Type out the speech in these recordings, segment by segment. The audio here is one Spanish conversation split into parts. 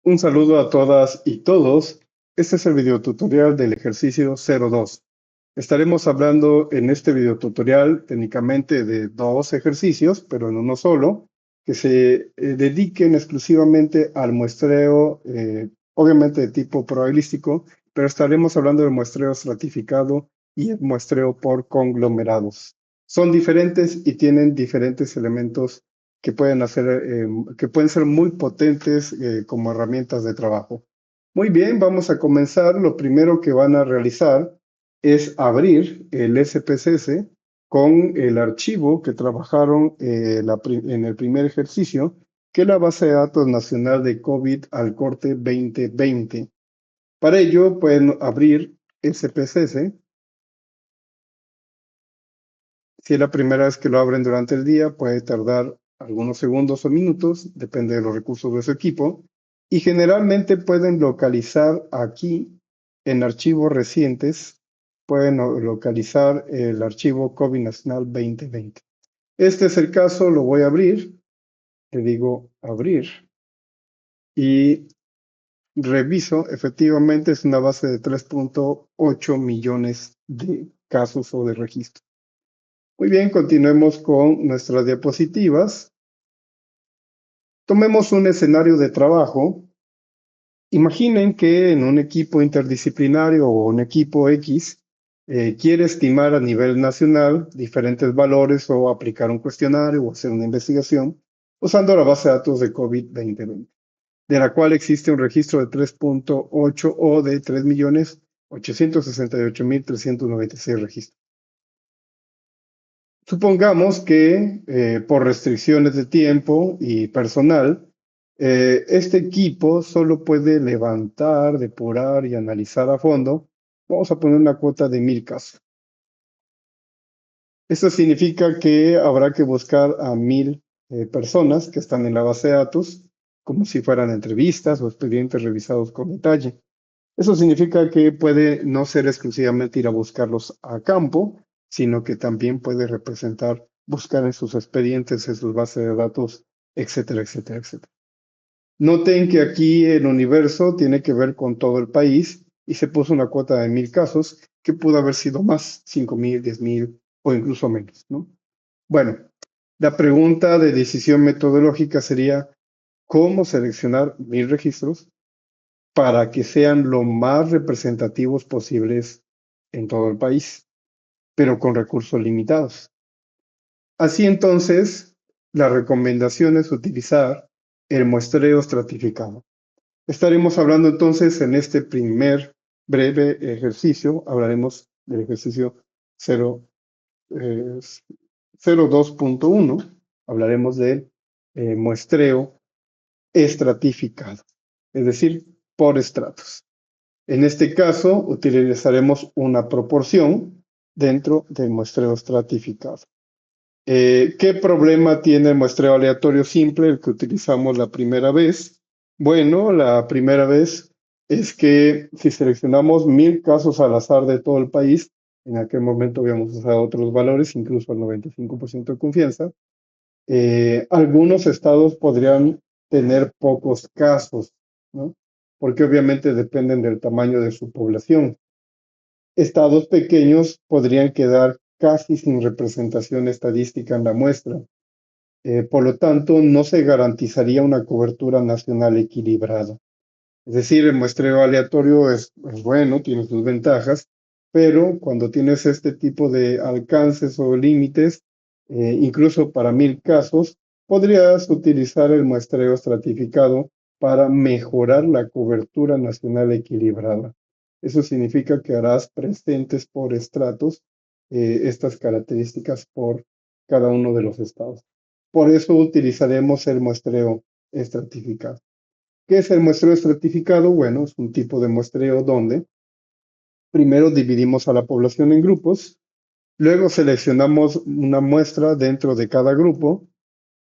Un saludo a todas y todos. Este es el videotutorial del ejercicio 02. Estaremos hablando en este videotutorial técnicamente de dos ejercicios, pero en uno solo, que se dediquen exclusivamente al muestreo, obviamente de tipo probabilístico, pero estaremos hablando del muestreo estratificado y el muestreo por conglomerados. Son diferentes y tienen diferentes elementos que pueden que pueden ser muy potentes como herramientas de trabajo. Muy bien, vamos a comenzar. Lo primero que van a realizar es abrir el SPSS con el archivo que trabajaron en el primer ejercicio, que es la base de datos nacional de COVID al corte 2020. Para ello pueden abrir SPSS. Si es la primera vez que lo abren durante el día, puede tardar algunos segundos o minutos, depende de los recursos de su equipo, y generalmente pueden localizar aquí en archivos recientes, pueden localizar el archivo COVID Nacional 2020. Este es el caso, lo voy a abrir, le digo abrir, y reviso, efectivamente es una base de 3.8 millones de casos o de registros. Muy bien, continuemos con nuestras diapositivas. Tomemos un escenario de trabajo. Imaginen que en un equipo interdisciplinario o un equipo X quiere estimar a nivel nacional diferentes valores o aplicar un cuestionario o hacer una investigación usando la base de datos de COVID-2020, de la cual existe un registro de 3.8 o de 3.868.396 registros. Supongamos que por restricciones de tiempo y personal, este equipo solo puede levantar, depurar y analizar a fondo. Vamos a poner una cuota de 1000 casos. Esto significa que habrá que buscar a 1000 personas que están en la base de datos, como si fueran entrevistas o expedientes revisados con detalle. Eso significa que puede no ser exclusivamente ir a buscarlos a campo, sino que también puede representar buscar en sus expedientes, en sus bases de datos, etcétera, etcétera, etcétera. Noten que aquí el universo tiene que ver con todo el país y se puso una cuota de 1000 casos que pudo haber sido más, 5000, 10,000 o incluso menos, ¿no? Bueno, la pregunta de decisión metodológica sería, ¿cómo seleccionar 1000 registros para que sean lo más representativos posibles en todo el país, pero con recursos limitados? Así entonces, la recomendación es utilizar el muestreo estratificado. Estaremos hablando entonces en este primer breve ejercicio, hablaremos del ejercicio 02.1, hablaremos del muestreo estratificado, es decir, por estratos. En este caso, utilizaremos una proporción dentro del muestreo estratificado. ¿Qué problema tiene el muestreo aleatorio simple, el que utilizamos la primera vez? Bueno, la primera vez es que si seleccionamos 1000 casos al azar de todo el país, en aquel momento habíamos usado otros valores, incluso al 95% de confianza, algunos estados podrían tener pocos casos, ¿no? Porque obviamente dependen del tamaño de su población. Estados pequeños podrían quedar casi sin representación estadística en la muestra. Por lo tanto, no se garantizaría una cobertura nacional equilibrada. Es decir, el muestreo aleatorio es bueno, tiene sus ventajas, pero cuando tienes este tipo de alcances o límites, incluso para 1000 casos, podrías utilizar el muestreo estratificado para mejorar la cobertura nacional equilibrada. Eso significa que harás presentes por estratos estas características por cada uno de los estados. Por eso utilizaremos el muestreo estratificado. ¿Qué es el muestreo estratificado? Bueno, es un tipo de muestreo donde primero dividimos a la población en grupos, luego seleccionamos una muestra dentro de cada grupo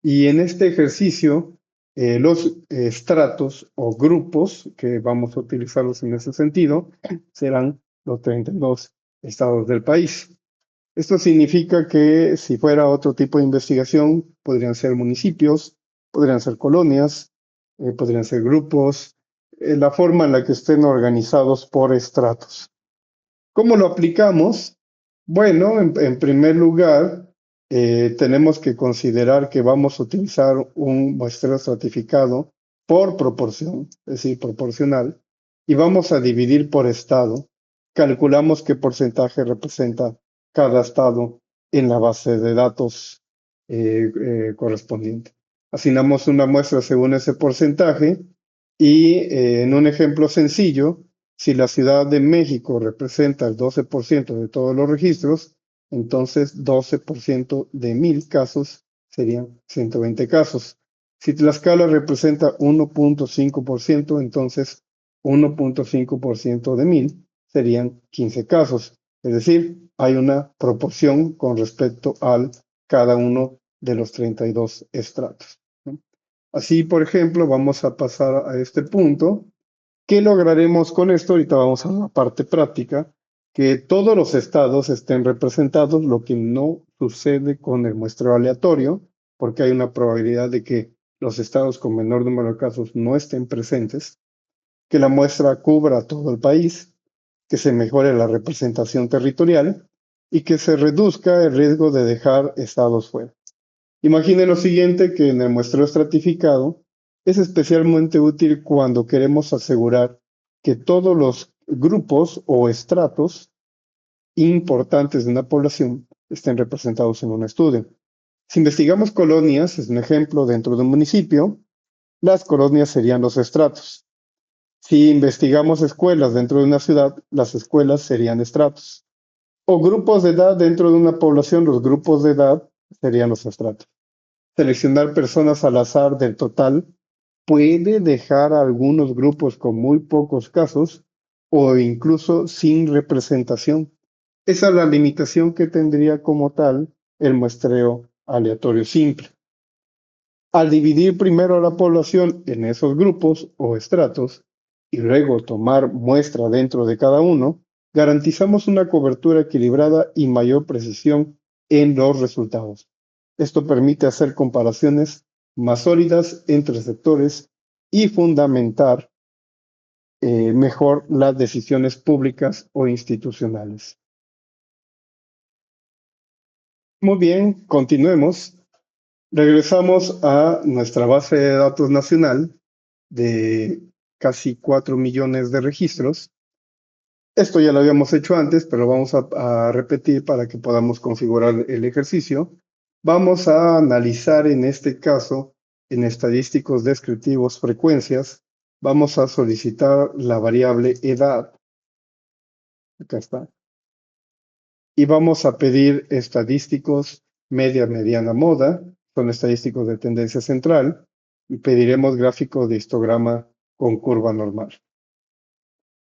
y en este ejercicio los estratos o grupos que vamos a utilizarlos en ese sentido serán los 32 estados del país. Esto significa que si fuera otro tipo de investigación, podrían ser municipios, podrían ser colonias, podrían ser grupos, la forma en la que estén organizados por estratos. ¿Cómo lo aplicamos? Bueno, en primer lugar, tenemos que considerar que vamos a utilizar un muestreo estratificado por proporción, es decir, proporcional, y vamos a dividir por estado. Calculamos qué porcentaje representa cada estado en la base de datos correspondiente. Asignamos una muestra según ese porcentaje y en un ejemplo sencillo, si la Ciudad de México representa el 12% de todos los registros, entonces 12% de 1000 casos serían 120 casos. Si Tlaxcala representa 1.5%, entonces 1.5% de 1000 serían 15 casos. Es decir, hay una proporción con respecto a cada uno de los 32 estratos, ¿no? Así, por ejemplo, vamos a pasar a este punto. ¿Qué lograremos con esto? Ahorita vamos a la parte práctica, que todos los estados estén representados, lo que no sucede con el muestreo aleatorio, porque hay una probabilidad de que los estados con menor número de casos no estén presentes, que la muestra cubra todo el país, que se mejore la representación territorial y que se reduzca el riesgo de dejar estados fuera. Imaginen lo siguiente, que en el muestreo estratificado es especialmente útil cuando queremos asegurar que todos los grupos o estratos importantes de una población estén representados en un estudio. Si investigamos colonias, es un ejemplo dentro de un municipio, las colonias serían los estratos. Si investigamos escuelas dentro de una ciudad, las escuelas serían estratos. O grupos de edad dentro de una población, los grupos de edad serían los estratos. Seleccionar personas al azar del total puede dejar a algunos grupos con muy pocos casos o incluso sin representación. Esa es la limitación que tendría como tal el muestreo aleatorio simple. Al dividir primero la población en esos grupos o estratos y luego tomar muestra dentro de cada uno, garantizamos una cobertura equilibrada y mayor precisión en los resultados. Esto permite hacer comparaciones más sólidas entre sectores y fundamentar mejor las decisiones públicas o institucionales. Muy bien, continuemos. Regresamos a nuestra base de datos nacional de casi 4 millones de registros. Esto ya lo habíamos hecho antes, pero vamos a repetir para que podamos configurar el ejercicio. Vamos a analizar en este caso, en estadísticos descriptivos frecuencias, vamos a solicitar la variable edad. Acá está. Y vamos a pedir estadísticos media, mediana, moda. Son estadísticos de tendencia central. Y pediremos gráfico de histograma con curva normal.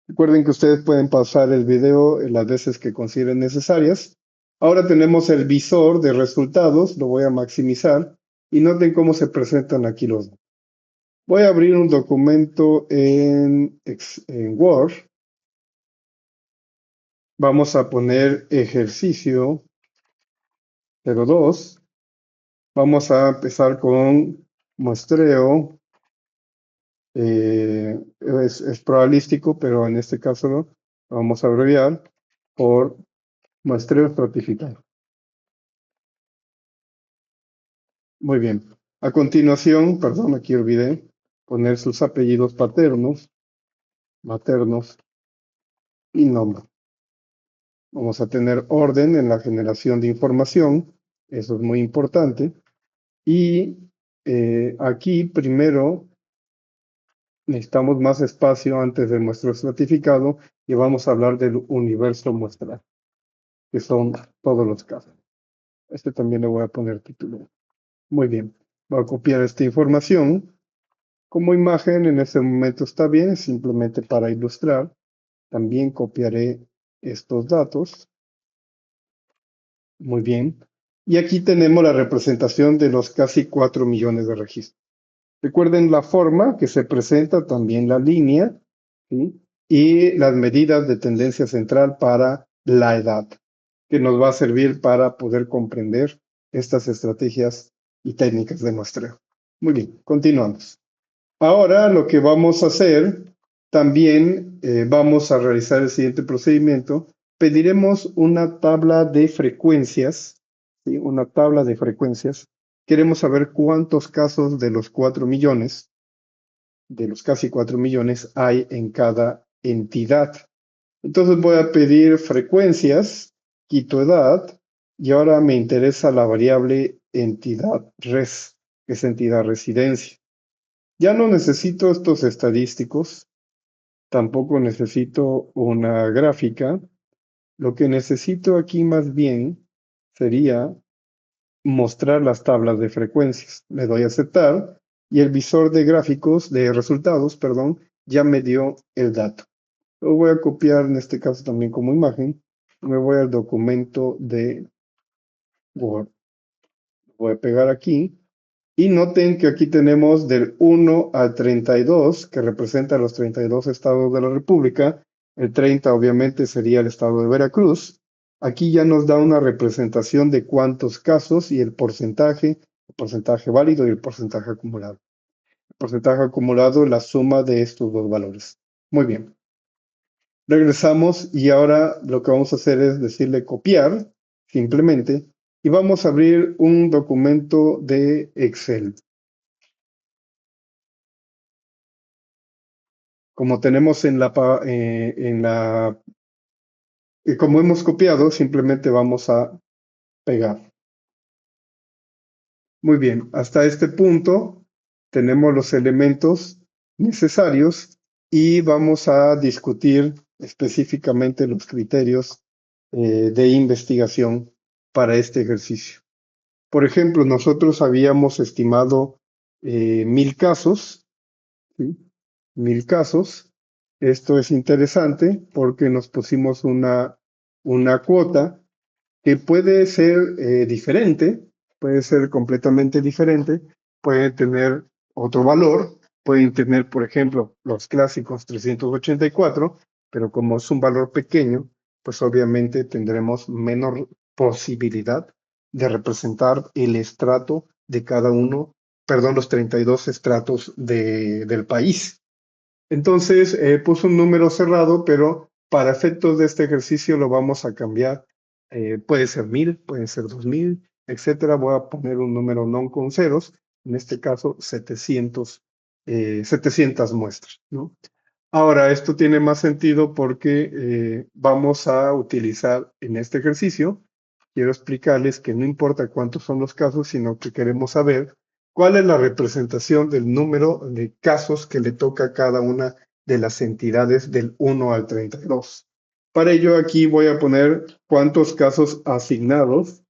Recuerden que ustedes pueden pausar el video las veces que consideren necesarias. Ahora tenemos el visor de resultados, lo voy a maximizar y noten cómo se presentan aquí los datos. Voy a abrir un documento en Word. Vamos a poner ejercicio 02. Vamos a empezar con muestreo. Es probabilístico, pero en este caso lo vamos a abreviar por muestreo estratificado. Muy bien. A continuación, perdón, aquí olvidé poner sus apellidos paternos, maternos y nombre. Vamos a tener orden en la generación de información, eso es muy importante. Y aquí primero necesitamos más espacio antes del muestreo estratificado y vamos a hablar del universo muestral, que son todos los casos. Este también le voy a poner título. Muy bien. Voy a copiar esta información. Como imagen en este momento está bien, simplemente para ilustrar. También copiaré estos datos. Muy bien. Y aquí tenemos la representación de los casi 4 millones de registros. Recuerden la forma que se presenta, también la línea, ¿sí? Y las medidas de tendencia central para la edad, que nos va a servir para poder comprender estas estrategias y técnicas de muestreo. Muy bien, continuamos. Ahora lo que vamos a hacer también vamos a realizar el siguiente procedimiento. Pediremos una tabla de frecuencias, ¿sí? Una tabla de frecuencias. Queremos saber cuántos casos de los 4 millones, de los casi 4 millones, hay en cada entidad. Entonces voy a pedir frecuencias, quito edad, y ahora me interesa la variable entidad res, que es entidad residencia. Ya no necesito estos estadísticos, tampoco necesito una gráfica. Lo que necesito aquí más bien sería mostrar las tablas de frecuencias. Le doy a aceptar y el visor de gráficos, de resultados, perdón, ya me dio el dato. Lo voy a copiar en este caso también como imagen. Me voy al documento de Word. Voy a pegar aquí. Y noten que aquí tenemos del 1 al 32, que representa los 32 estados de la República. El 30 obviamente sería el estado de Veracruz. Aquí ya nos da una representación de cuántos casos y el porcentaje válido y el porcentaje acumulado. El porcentaje acumulado, la suma de estos dos valores. Muy bien. Regresamos y ahora lo que vamos a hacer es decirle copiar, simplemente, y vamos a abrir un documento de Excel. Como tenemos como hemos copiado, simplemente vamos a pegar. Muy bien, hasta este punto tenemos los elementos necesarios y vamos a discutir específicamente los criterios de investigación para este ejercicio. Por ejemplo, nosotros habíamos estimado 1000 casos, ¿sí? 1000 casos. Esto es interesante porque nos pusimos una cuota que puede ser diferente, puede ser completamente diferente, puede tener otro valor, pueden tener, por ejemplo, los clásicos 384, pero como es un valor pequeño, pues obviamente tendremos menor posibilidad de representar el estrato de cada uno, perdón, los 32 estratos del país. Entonces, puse un número cerrado, pero para efectos de este ejercicio lo vamos a cambiar. Puede ser 1000, puede ser 2000, etcétera. Voy a poner un número no con ceros, en este caso 700 muestras, ¿no? Ahora, esto tiene más sentido porque vamos a utilizar en este ejercicio, quiero explicarles que no importa cuántos son los casos, sino que queremos saber cuál es la representación del número de casos que le toca a cada una de las entidades del 1 al 32. Para ello, aquí voy a poner cuántos casos asignados,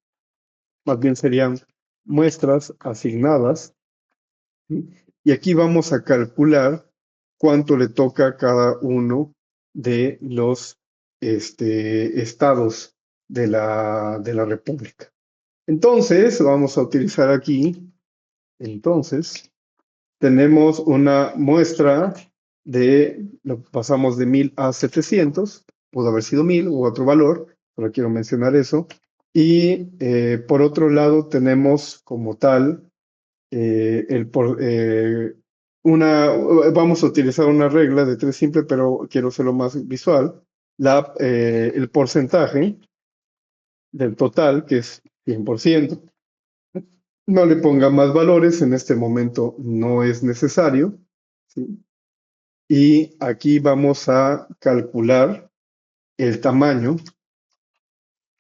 más bien serían muestras asignadas, ¿sí? Y aquí vamos a calcular cuánto le toca a cada uno de los estados de la República. Entonces, vamos a utilizar aquí, entonces, tenemos una muestra pasamos de 1000 a 700, pudo haber sido 1000 u otro valor, pero quiero mencionar eso. Y por otro lado, tenemos como tal vamos a utilizar una regla de 3 simple, pero quiero hacerlo más visual. El porcentaje del total, que es 100%. No le ponga más valores, en este momento no es necesario, ¿sí? Y aquí vamos a calcular el tamaño,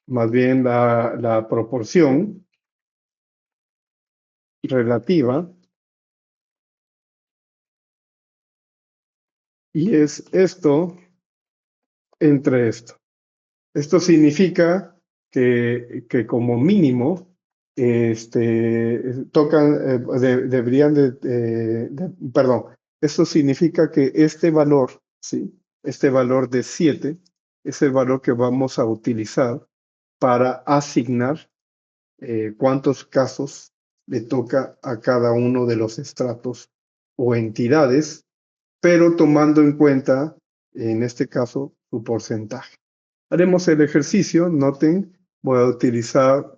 más bien la proporción relativa, y es esto entre esto. Esto significa que como mínimo deberían perdón, esto significa que este valor, ¿sí? Este valor de 7 es el valor que vamos a utilizar para asignar cuántos casos le toca a cada uno de los estratos o entidades, pero tomando en cuenta, en este caso, su porcentaje. Haremos el ejercicio, noten, voy a utilizar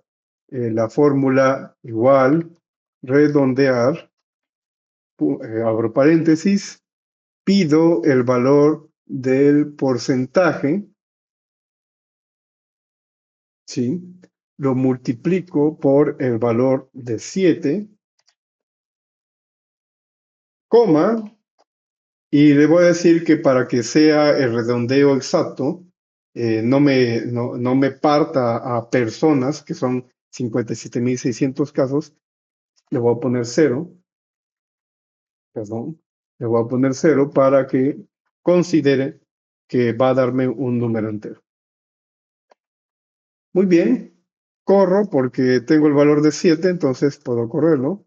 la fórmula igual, redondear, abro paréntesis, pido el valor del porcentaje, ¿sí? Lo multiplico por el valor de 7, coma, y le voy a decir que para que sea el redondeo exacto, no me parta a personas, que son 57.600 casos, le voy a poner 0, perdón, le voy a poner 0 para que considere que va a darme un número entero. Muy bien, corro porque tengo el valor de 7, entonces puedo correrlo.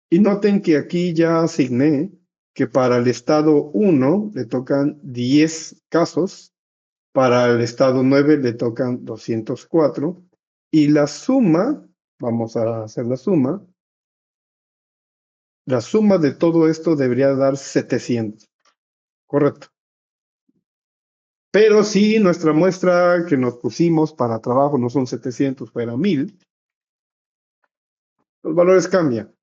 Y noten que aquí ya asigné que para el estado 1 le tocan 10 casos, para el estado 9 le tocan 204, y la suma, vamos a hacer la suma de todo esto debería dar 700, correcto. Pero si nuestra muestra que nos pusimos para trabajo no son 700, fuera 1000, los valores cambian.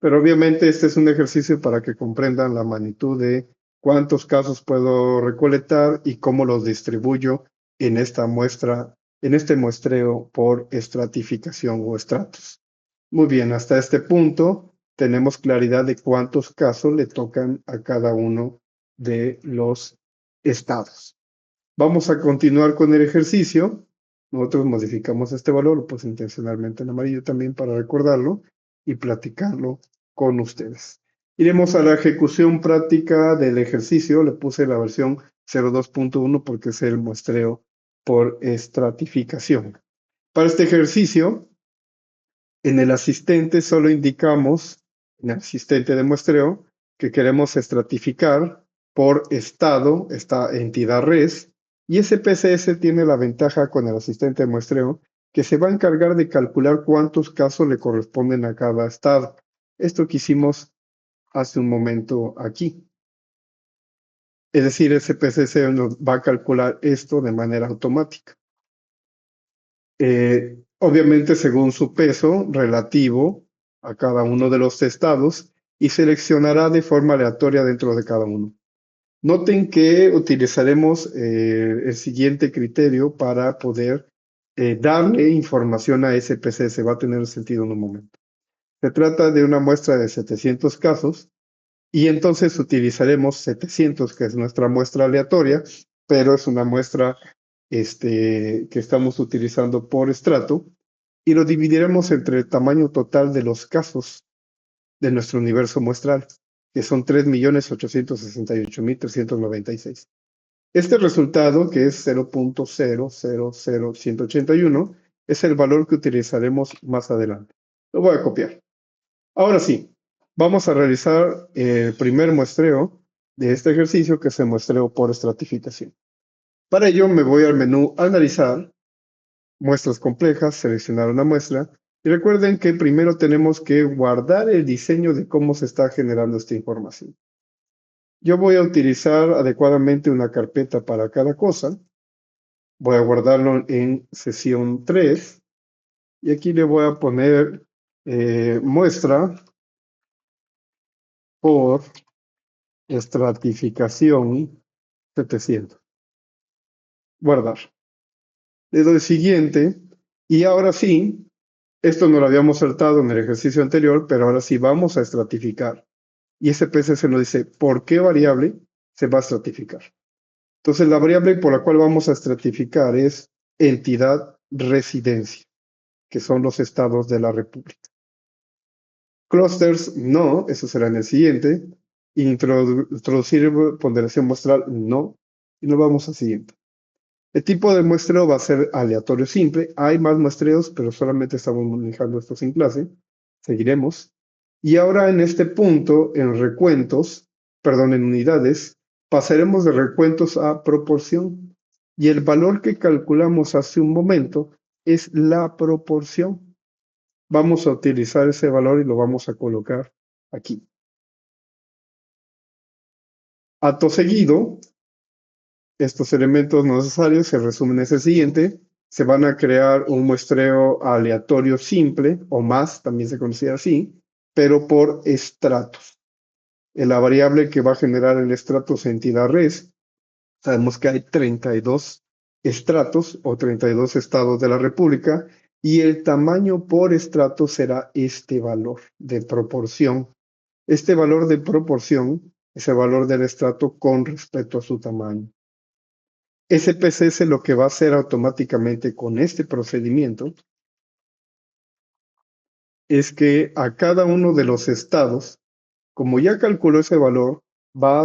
Pero obviamente este es un ejercicio para que comprendan la magnitud de cuántos casos puedo recolectar y cómo los distribuyo en esta muestra, en este muestreo por estratificación o estratos. Muy bien, hasta este punto tenemos claridad de cuántos casos le tocan a cada uno de los estados. Vamos a continuar con el ejercicio. Nosotros modificamos este valor, lo puse intencionalmente en amarillo también para recordarlo y platicarlo con ustedes. Iremos a la ejecución práctica del ejercicio. Le puse la versión 02.1 porque es el muestreo por estratificación. Para este ejercicio, en el asistente solo indicamos, en el asistente de muestreo, que queremos estratificar por estado, esta entidad res, y ese PCS tiene la ventaja con el asistente de muestreo que se va a encargar de calcular cuántos casos le corresponden a cada estado. Esto que hicimos hace un momento aquí. Es decir, ese PCS nos va a calcular esto de manera automática. Obviamente según su peso relativo a cada uno de los estados y seleccionará de forma aleatoria dentro de cada uno. Noten que utilizaremos el siguiente criterio para poder darle información a SPC, se va a tener sentido en un momento. Se trata de una muestra de 700 casos y entonces utilizaremos 700, que es nuestra muestra aleatoria, pero es una muestra que estamos utilizando por estrato, y lo dividiremos entre el tamaño total de los casos de nuestro universo muestral, que son 3.868.396. Este resultado, que es 0.000181, es el valor que utilizaremos más adelante. Lo voy a copiar. Ahora sí, vamos a realizar el primer muestreo de este ejercicio, que es el muestreo por estratificación. Para ello me voy al menú Analizar, Muestras complejas, seleccionar una muestra, y recuerden que primero tenemos que guardar el diseño de cómo se está generando esta información. Yo voy a utilizar adecuadamente una carpeta para cada cosa. Voy a guardarlo en sesión 3, y aquí le voy a poner muestra por estratificación 700. Guardar. Le doy siguiente, y ahora sí, esto no lo habíamos saltado en el ejercicio anterior, pero ahora sí vamos a estratificar. Y ese PCS nos dice por qué variable se va a estratificar. Entonces la variable por la cual vamos a estratificar es entidad residencia, que son los estados de la República. Clusters, no, eso será en el siguiente. Introducir ponderación muestral, no. Y nos vamos al siguiente. El tipo de muestreo va a ser aleatorio simple. Hay más muestreos, pero solamente estamos manejando estos en clase. Seguiremos. Y ahora en este punto, en recuentos, perdón, en unidades, pasaremos de recuentos a proporción. Y el valor que calculamos hace un momento es la proporción. Vamos a utilizar ese valor y lo vamos a colocar aquí. Acto seguido, estos elementos no necesarios se resumen en el siguiente. Se van a crear un muestreo aleatorio simple, o más, también se considera así, pero por estratos. la variable que va a generar el estrato es entidad res. Sabemos que hay 32 estratos o 32 estados de la República y el tamaño por estrato será este valor de proporción. Este valor de proporción es el valor del estrato con respecto a su tamaño. SPSS lo que va a hacer automáticamente con este procedimiento es que a cada uno de los estados, como ya calculó ese valor, va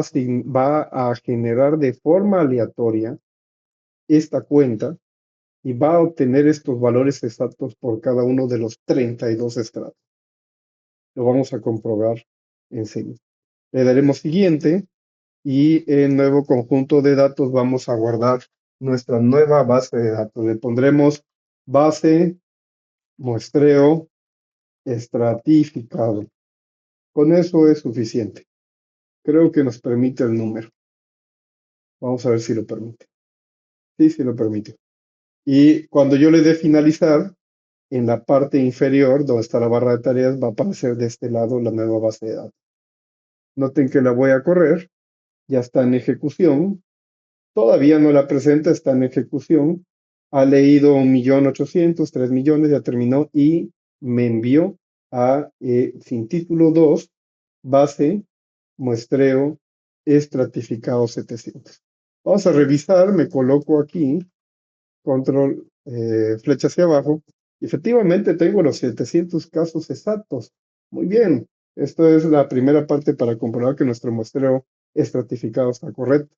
a generar de forma aleatoria esta cuenta y va a obtener estos valores exactos por cada uno de los 32 estratos. Lo vamos a comprobar enseguida. Le daremos siguiente y en nuevo conjunto de datos vamos a guardar nuestra nueva base de datos. Le pondremos base muestreo estratificado. Con eso es suficiente. Creo que nos permite el número. Vamos a ver si lo permite. Sí, sí lo permite. Y cuando yo le dé finalizar, en la parte inferior, donde está la barra de tareas, va a aparecer de este lado la nueva base de datos. Noten que la voy a correr, ya está en ejecución, todavía no la presenta, está en ejecución, ha leído 1.800.000, 3 millones, ya terminó y me envió a sin título 2, base, muestreo, estratificado 700. Vamos a revisar, me coloco aquí, control, flecha hacia abajo. Efectivamente, tengo los 700 casos exactos. Muy bien. Esto es la primera parte para comprobar que nuestro muestreo estratificado está correcto.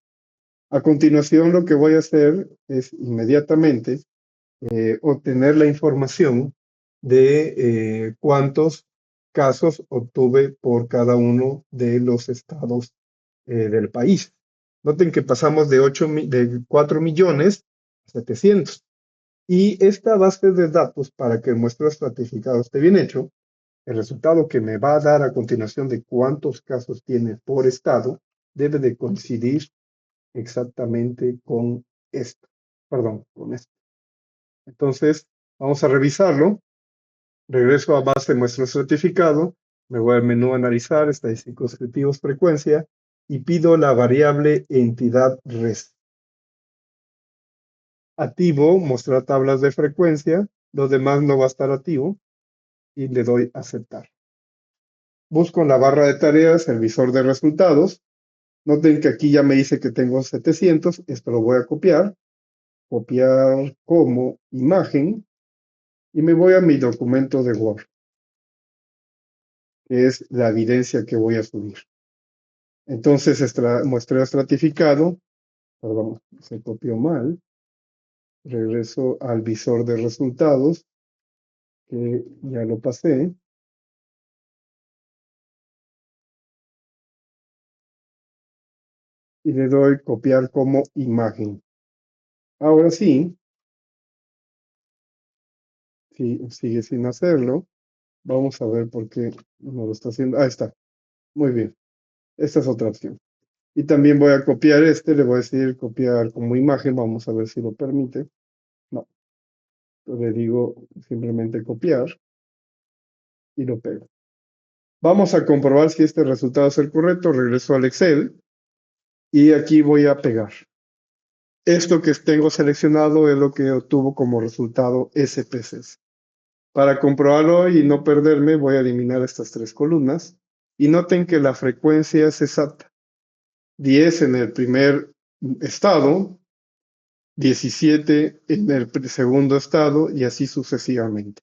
A continuación, lo que voy a hacer es inmediatamente obtener la información de cuántos casos obtuve por cada uno de los estados del país. Noten que pasamos de 4 millones a 700. Y esta base de datos, para que el muestreo estratificado esté bien hecho, el resultado que me va a dar a continuación de cuántos casos tiene por estado, debe de coincidir exactamente con esto. Perdón, con esto. Entonces, vamos a revisarlo. Regreso a base muestreo estratificado. Me voy al menú analizar, estadísticos descriptivos, frecuencia, y pido la variable entidad res. Activo, mostrar tablas de frecuencia. Lo demás no va a estar activo. Y le doy aceptar. Busco en la barra de tareas el visor de resultados. Noten que aquí ya me dice que tengo 700. Esto lo voy a copiar. Copiar como imagen. Y me voy a mi documento de Word, que es la evidencia que voy a subir. Entonces, muestreo estratificado. Perdón, se copió mal. Regreso al visor de resultados, que ya lo pasé. Y le doy copiar como imagen. Ahora sí, si sigue sin hacerlo, vamos a ver por qué no lo está haciendo. Ahí está. Muy bien. Esta es otra opción. Y también voy a copiar este, le voy a decir copiar como imagen. Vamos a ver si lo permite. No. Le digo simplemente copiar y lo pego. Vamos a comprobar si este resultado es el correcto. Regreso al Excel y aquí voy a pegar. Esto que tengo seleccionado es lo que obtuvo como resultado SPSS. Para comprobarlo y no perderme, voy a eliminar estas tres columnas. Y noten que la frecuencia es exacta. 10 en el primer estado, 17 en el segundo estado y así sucesivamente.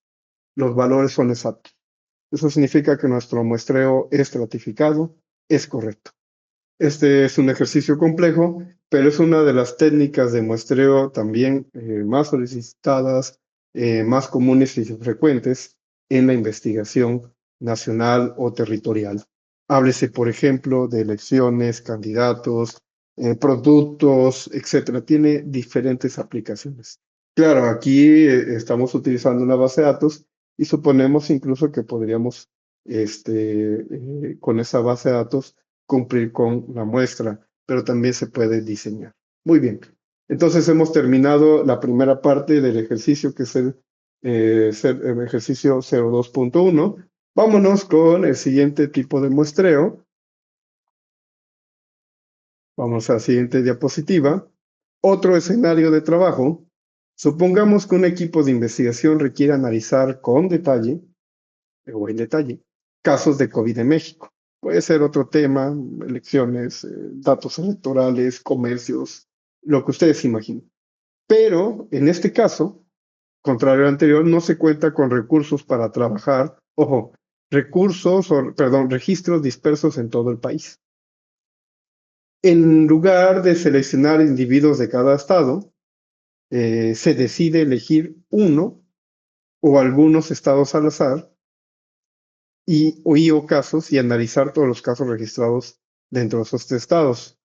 Los valores son exactos. Eso significa que nuestro muestreo estratificado es correcto. Este es un ejercicio complejo, pero es una de las técnicas de muestreo también más solicitadas, más comunes y frecuentes en la investigación nacional o territorial. Háblese, por ejemplo, de elecciones, candidatos, productos, etcétera. Tiene diferentes aplicaciones. Claro, aquí estamos utilizando una base de datos y suponemos incluso que podríamos, con esa base de datos, cumplir con la muestra, pero también se puede diseñar. Muy bien. Entonces hemos terminado la primera parte del ejercicio, que es el ejercicio 02.1. Vámonos con el siguiente tipo de muestreo, Vamos a la siguiente diapositiva. Otro escenario de trabajo. Supongamos que un equipo de investigación requiere analizar con detalle o en detalle casos de COVID en México. Puede ser otro tema, elecciones, datos electorales, comercios, lo que ustedes imaginen. Pero en este caso, contrario al anterior, no se cuenta con recursos para trabajar, ojo, registros dispersos en todo el país. En lugar de seleccionar individuos de cada estado, se decide elegir uno o algunos estados al azar o casos y analizar todos los casos registrados dentro de esos estados.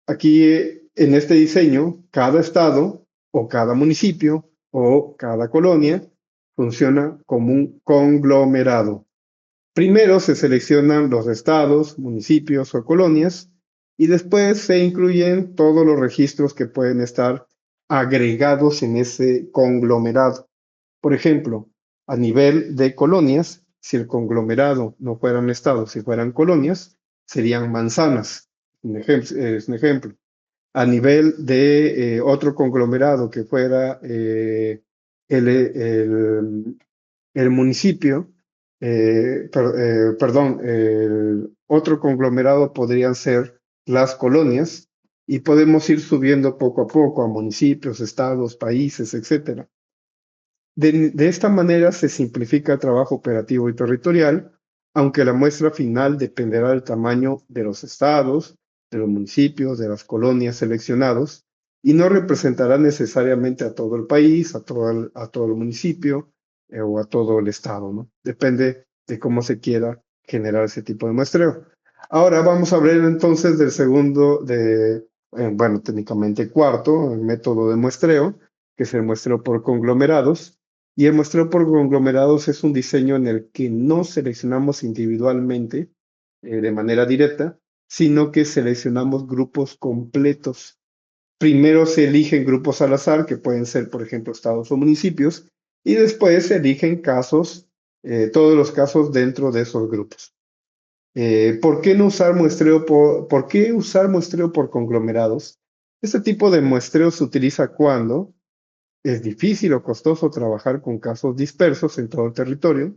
Aquí, en este diseño, cada estado o cada municipio o cada colonia funciona como un conglomerado. Primero se seleccionan los estados, municipios o colonias y después se incluyen todos los registros que pueden estar agregados en ese conglomerado. Por ejemplo, a nivel de colonias, si el conglomerado no fueran estados, si fueran colonias, serían manzanas. Es un ejemplo. A nivel de otro conglomerado que fuera el, el- el municipio, perdón, el otro conglomerado podrían ser las colonias y podemos ir subiendo poco a poco a municipios, estados, países, etcétera. De esta manera se simplifica el trabajo operativo y territorial, aunque la muestra final dependerá del tamaño de los estados, de los municipios, de las colonias seleccionados, y no representará necesariamente a todo el país, a todo el municipio o a todo el estado, ¿no? Depende de cómo se quiera generar ese tipo de muestreo. Ahora vamos a hablar entonces del bueno, técnicamente cuarto, el método de muestreo, que es el muestreo por conglomerados. Y el muestreo por conglomerados es un diseño en el que no seleccionamos individualmente de manera directa, sino que seleccionamos grupos completos. Primero se eligen grupos al azar, que pueden ser, por ejemplo, estados o municipios, y después se eligen casos, todos los casos dentro de esos grupos. ¿Por qué no usar por qué usar muestreo por conglomerados? Este tipo de muestreo se utiliza cuando es difícil o costoso trabajar con casos dispersos en todo el territorio.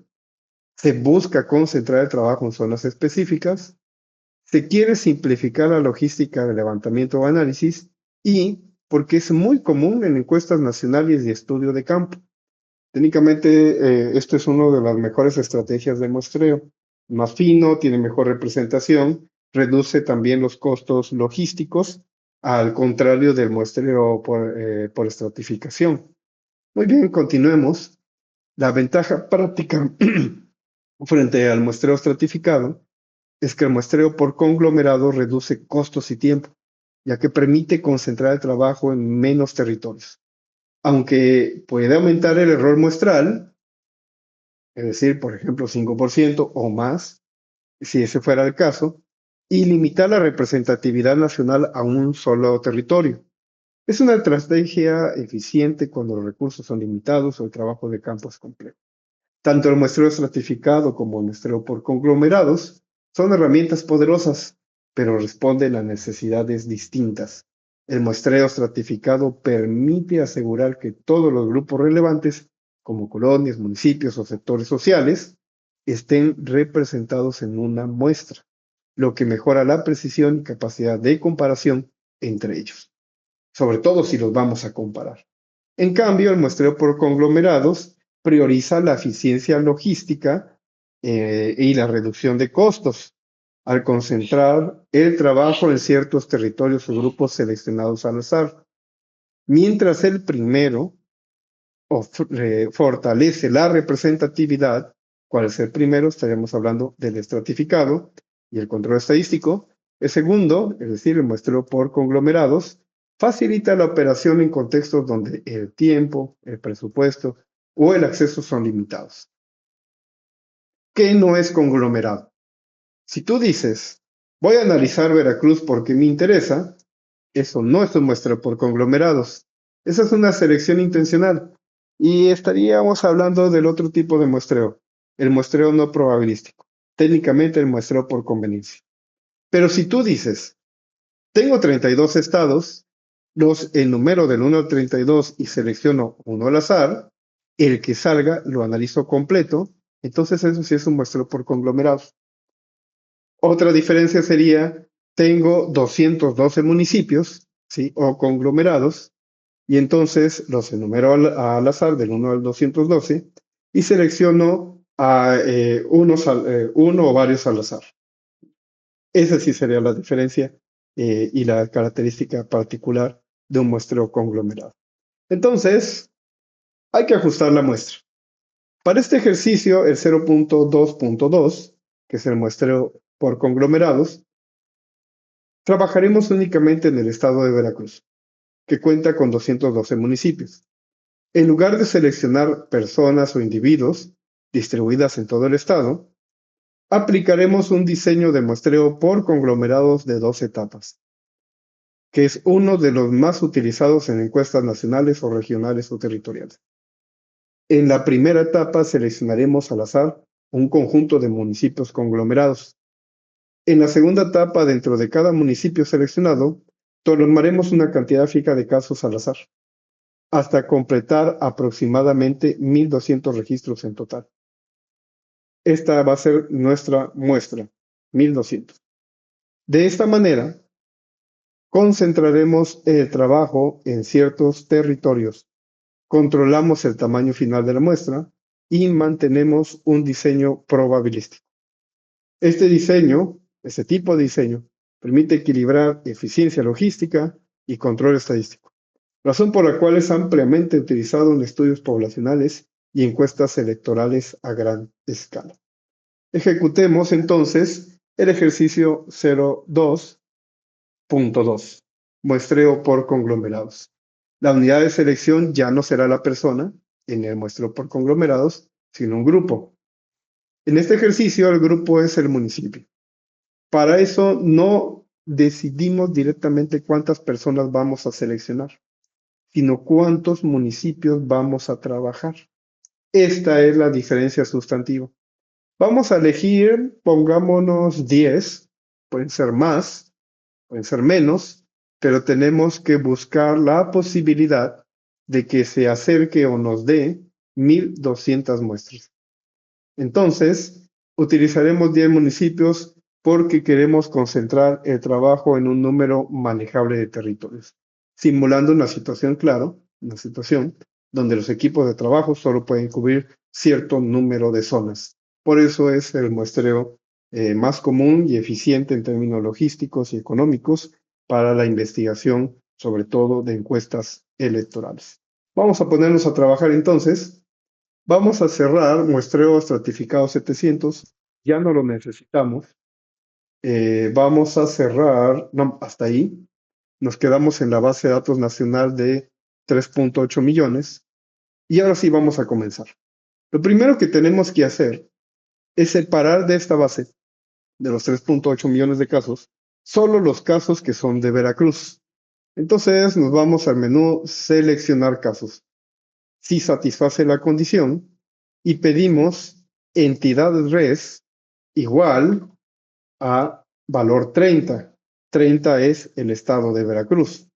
Se busca concentrar el trabajo en zonas específicas. Se quiere simplificar la logística de levantamiento o análisis y porque es muy común en encuestas nacionales y estudio de campo. Técnicamente, esto es una de las mejores estrategias de muestreo. Más fino, tiene mejor representación, reduce también los costos logísticos, al contrario del muestreo por estratificación. Muy bien, continuemos. La ventaja práctica frente al muestreo estratificado es que el muestreo por conglomerado reduce costos y tiempo, ya que permite concentrar el trabajo en menos territorios. Aunque puede aumentar el error muestral, es decir, por ejemplo, 5% o más, si ese fuera el caso, y limitar la representatividad nacional a un solo territorio. Es una estrategia eficiente cuando los recursos son limitados o el trabajo de campo es complejo. Tanto el muestreo estratificado como el muestreo por conglomerados son herramientas poderosas, pero responden a necesidades distintas. El muestreo estratificado permite asegurar que todos los grupos relevantes, como colonias, municipios o sectores sociales, estén representados en una muestra, lo que mejora la precisión y capacidad de comparación entre ellos, sobre todo si los vamos a comparar. En cambio, el muestreo por conglomerados prioriza la eficiencia logística y la reducción de costos, al concentrar el trabajo en ciertos territorios o grupos seleccionados al azar, mientras el primero fortalece la representatividad. ¿Cuál es el primero? Estaríamos hablando del estratificado y el control estadístico. El segundo, es decir, el muestreo por conglomerados, facilita la operación en contextos donde el tiempo, el presupuesto o el acceso son limitados. ¿Qué no es conglomerado? Si tú dices, voy a analizar Veracruz porque me interesa, eso no es un muestreo por conglomerados. Esa es una selección intencional. Y estaríamos hablando del otro tipo de muestreo, el muestreo no probabilístico. Técnicamente el muestreo por conveniencia. Pero si tú dices, Tengo 32 estados, los enumero del 1 al 32 y selecciono uno al azar. El que salga lo analizo completo. Entonces eso sí es un muestreo por conglomerados. Otra diferencia sería, tengo 212 municipios, ¿sí? O conglomerados, y entonces los enumero al azar del 1 al 212 y selecciono a uno o varios al azar. Esa sí sería la diferencia y la característica particular de un muestreo conglomerado. Entonces, hay que ajustar la muestra. Para este ejercicio, el 0.2.2, que es el muestreo por conglomerados, trabajaremos únicamente en el estado de Veracruz, que cuenta con 212 municipios. En lugar de seleccionar personas o individuos distribuidas en todo el estado, aplicaremos un diseño de muestreo por conglomerados de 2 etapas, que es uno de los más utilizados en encuestas nacionales o regionales o territoriales. En la primera etapa seleccionaremos al azar un conjunto de municipios conglomerados. En la segunda etapa, dentro de cada municipio seleccionado, tomaremos una cantidad fija de casos al azar, hasta completar aproximadamente 1,200 registros en total. Esta va a ser nuestra muestra, 1,200. De esta manera, concentraremos el trabajo en ciertos territorios, controlamos el tamaño final de la muestra y mantenemos un diseño probabilístico. Este tipo de diseño, permite equilibrar eficiencia logística y control estadístico, razón por la cual es ampliamente utilizado en estudios poblacionales y encuestas electorales a gran escala. Ejecutemos entonces el ejercicio 02.2, muestreo por conglomerados. La unidad de selección ya no será la persona en el muestreo por conglomerados, sino un grupo. En este ejercicio el grupo es el municipio. Para eso no decidimos directamente cuántas personas vamos a seleccionar, sino cuántos municipios vamos a trabajar. Esta es la diferencia sustantiva. Vamos a elegir, pongámonos 10, pueden ser más, pueden ser menos, pero tenemos que buscar la posibilidad de que se acerque o nos dé 1,200 muestras. Entonces, utilizaremos 10 municipios porque queremos concentrar el trabajo en un número manejable de territorios, simulando una situación, claro, una situación donde los equipos de trabajo solo pueden cubrir cierto número de zonas. Por eso es el muestreo más común y eficiente en términos logísticos y económicos para la investigación, sobre todo de encuestas electorales. Vamos a ponernos a trabajar entonces. Vamos a cerrar muestreo estratificado 700, ya no lo necesitamos. Vamos a cerrar, no, hasta ahí. Nos quedamos en la base de datos nacional de 3.8 millones. Y ahora sí vamos a comenzar. Lo primero que tenemos que hacer es separar de esta base, de los 3.8 millones de casos, solo los casos que son de Veracruz. Entonces nos vamos al menú seleccionar casos. Si satisface la condición y pedimos entidades res igual a valor 30. 30 es el estado de Veracruz.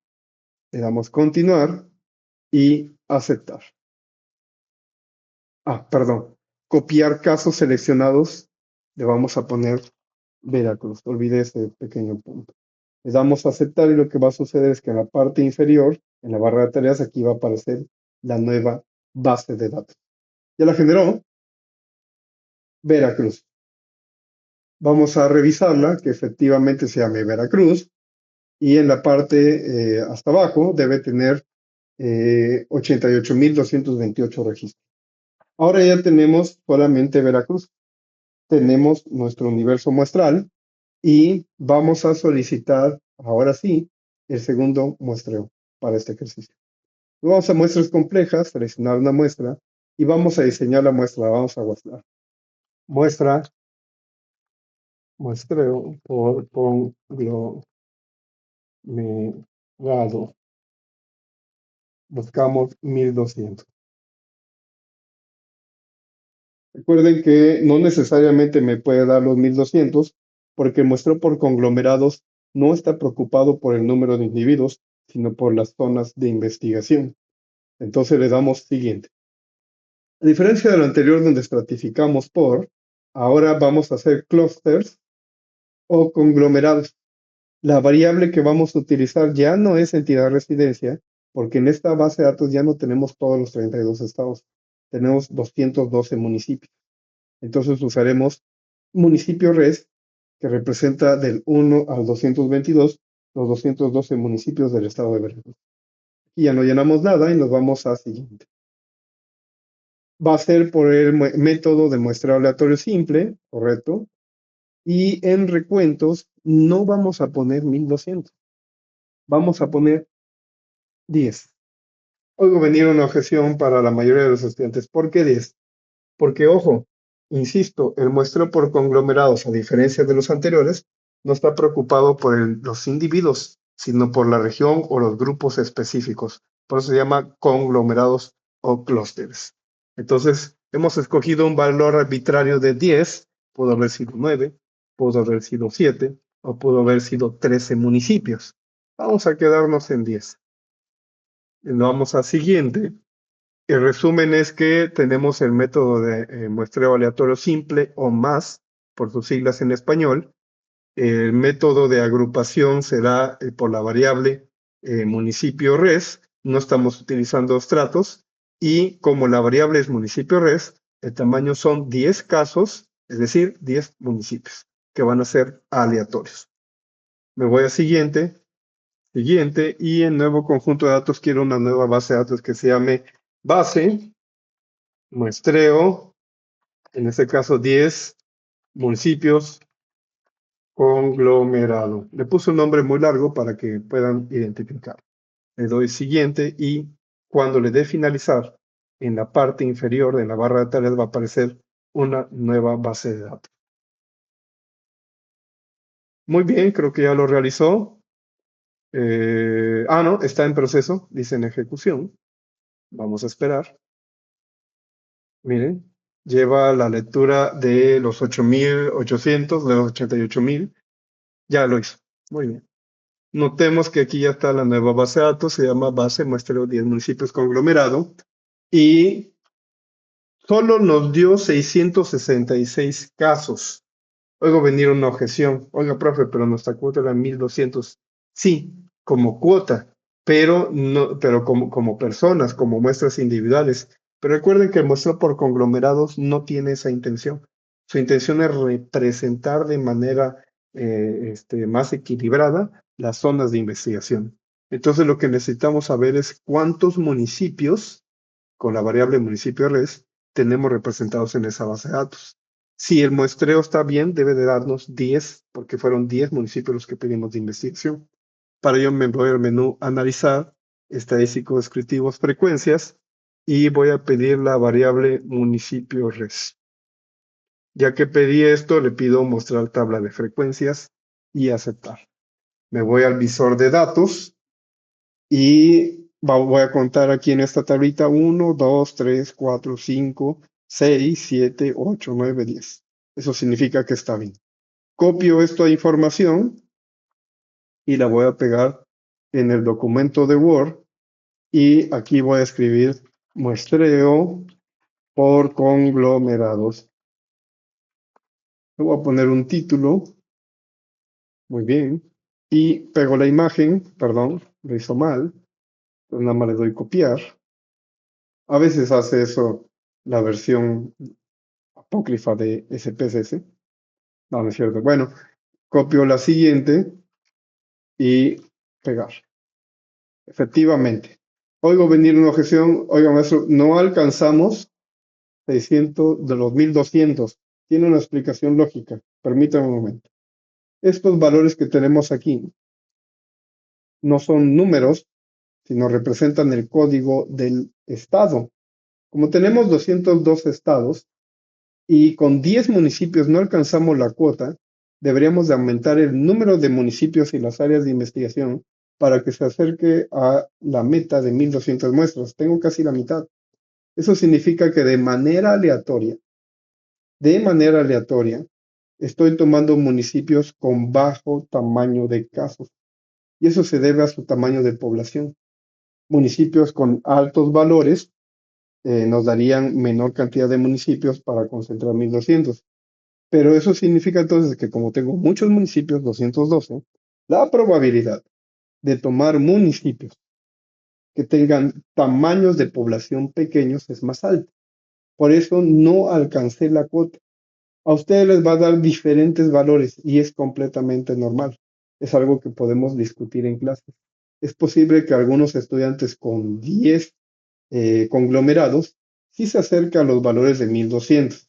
Le damos continuar y aceptar. Perdón. Copiar casos seleccionados. Le vamos a poner Veracruz. Olvidé ese pequeño punto. Le damos a aceptar y lo que va a suceder es que en la parte inferior, en la barra de tareas, aquí va a aparecer la nueva base de datos. Ya la generó. Veracruz. Vamos a revisarla, que efectivamente se llame Veracruz, y en la parte hasta abajo debe tener 88,228 registros. Ahora ya tenemos solamente Veracruz. Tenemos nuestro universo muestral y vamos a solicitar, ahora sí, el segundo muestreo para este ejercicio. Vamos a muestras complejas, seleccionar una muestra y vamos a diseñar la muestra. Vamos a guardar. Muestreo por conglomerado. Buscamos 1,200. Recuerden que no necesariamente me puede dar los 1,200 porque muestro por conglomerados no está preocupado por el número de individuos, sino por las zonas de investigación. Entonces le damos siguiente. A diferencia de lo anterior donde estratificamos por, ahora vamos a hacer clusters o conglomerados. La variable que vamos a utilizar ya no es entidad residencia, porque en esta base de datos ya no tenemos todos los 32 estados, tenemos 212 municipios. Entonces usaremos municipio res, que representa del 1 al 222, los 212 municipios del estado de Veracruz. Y ya no llenamos nada y nos vamos a siguiente. Va a ser por el método de muestreo aleatorio simple, correcto. Y en recuentos no vamos a poner 1200, vamos a poner 10. Oigo venir una objeción para la mayoría de los estudiantes. ¿Por qué 10? Porque, ojo, insisto, el muestreo por conglomerados, a diferencia de los anteriores, no está preocupado por los individuos, sino por la región o los grupos específicos. Por eso se llama conglomerados o clústeres. Entonces, hemos escogido un valor arbitrario de 10, pudo haber sido 9, pudo haber sido 7, o pudo haber sido 13 municipios. Vamos a quedarnos en 10. Vamos a siguiente. El resumen es que tenemos el método de muestreo aleatorio simple o más, por sus siglas en español. El método de agrupación será por la variable municipio res. No estamos utilizando estratos. Y como la variable es municipio res, el tamaño son 10 casos, es decir, 10 municipios, que van a ser aleatorios. Me voy a siguiente. Siguiente, y en nuevo conjunto de datos quiero una nueva base de datos que se llame base, muestreo, en este caso 10 municipios, conglomerado. Le puse un nombre muy largo para que puedan identificar. Le doy siguiente y cuando le dé finalizar, en la parte inferior de la barra de tareas va a aparecer una nueva base de datos. Muy bien, creo que ya lo realizó. No, está en proceso, dice en ejecución. Vamos a esperar. Miren, lleva la lectura de los 8800, de los 88,000. Ya lo hizo. Muy bien. Notemos que aquí ya está la nueva base de datos, se llama base muestreo 10 municipios conglomerado y solo nos dio 666 casos. Luego venir una objeción. Oiga, profe, pero nuestra cuota era 1200. Sí, como cuota, pero no, pero como personas, como muestras individuales. Pero recuerden que el muestreo por conglomerados no tiene esa intención. Su intención es representar de manera más equilibrada las zonas de investigación. Entonces lo que necesitamos saber es cuántos municipios, con la variable municipio res, tenemos representados en esa base de datos. Si el muestreo está bien, debe de darnos 10, porque fueron 10 municipios los que pedimos de investigación. Para ello me voy al menú Analizar, Estadísticos Descriptivos, Frecuencias, y voy a pedir la variable municipio res. Ya que pedí esto, le pido mostrar tabla de frecuencias y aceptar. Me voy al visor de datos y voy a contar aquí en esta tablita 1, 2, 3, 4, 5, 6, 7, 8, 9, 10. Eso significa que está bien. Copio esta información y la voy a pegar en el documento de Word y aquí voy a escribir muestreo por conglomerados. Le voy a poner un título. Muy bien. Y pego la imagen, perdón, lo hizo mal. Entonces nada más le doy copiar. A veces hace eso la versión apócrifa de SPSS. No, no es cierto. Bueno, copio la siguiente y pegar. Efectivamente. Oigo venir una objeción. Oiga, maestro, no alcanzamos 600 de los 1200. Tiene una explicación lógica. Permítame un momento. Estos valores que tenemos aquí no son números, sino representan el código del estado. Como tenemos 202 estados y con 10 municipios no alcanzamos la cuota, deberíamos de aumentar el número de municipios y las áreas de investigación para que se acerque a la meta de 1200 muestras. Tengo casi la mitad. Eso significa que de manera aleatoria, estoy tomando municipios con bajo tamaño de casos y eso se debe a su tamaño de población. Municipios con altos valores nos darían menor cantidad de municipios para concentrar 1200. Pero eso significa entonces que como tengo muchos municipios, 212, la probabilidad de tomar municipios que tengan tamaños de población pequeños es más alta. Por eso no alcancé la cuota. A ustedes les va a dar diferentes valores y es completamente normal. Es algo que podemos discutir en clase. Es posible que algunos estudiantes con 10 conglomerados sí se acercan a los valores de 1200,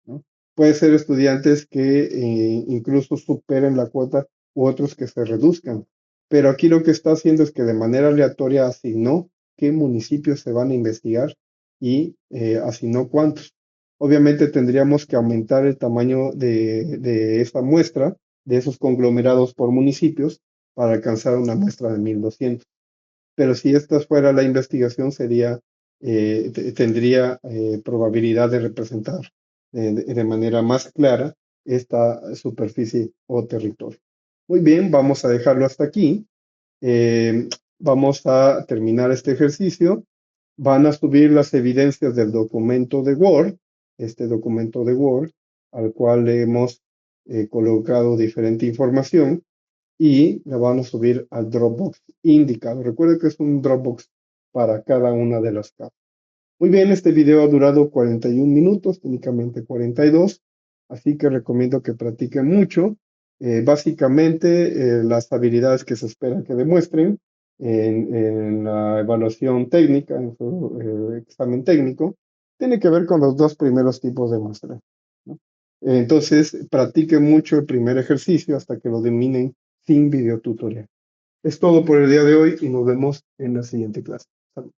¿no? Puede ser estudiantes que incluso superen la cuota u otros que se reduzcan. Pero aquí lo que está haciendo es que de manera aleatoria asignó qué municipios se van a investigar y asignó cuántos. Obviamente tendríamos que aumentar el tamaño de esa muestra, de esos conglomerados por municipios, para alcanzar una muestra de 1200. Pero si esta fuera la investigación, tendría probabilidad de representar de manera más clara esta superficie o territorio. Muy bien, vamos a dejarlo hasta aquí. Eh, Vamos a terminar este ejercicio. Van a subir las evidencias del documento de Word, este documento de Word, al cual le hemos colocado diferente información y la van a subir al Dropbox indicado. Recuerden que es un Dropbox para cada una de las capas. Muy bien, este video ha durado 41 minutos, únicamente 42, así que recomiendo que practiquen mucho. Básicamente, las habilidades que se espera que demuestren en la evaluación técnica, en su examen técnico, tiene que ver con los dos primeros tipos de muestra, ¿no? Entonces, practiquen mucho el primer ejercicio hasta que lo dominen sin videotutorial. Es todo por el día de hoy y nos vemos en la siguiente clase. Salud.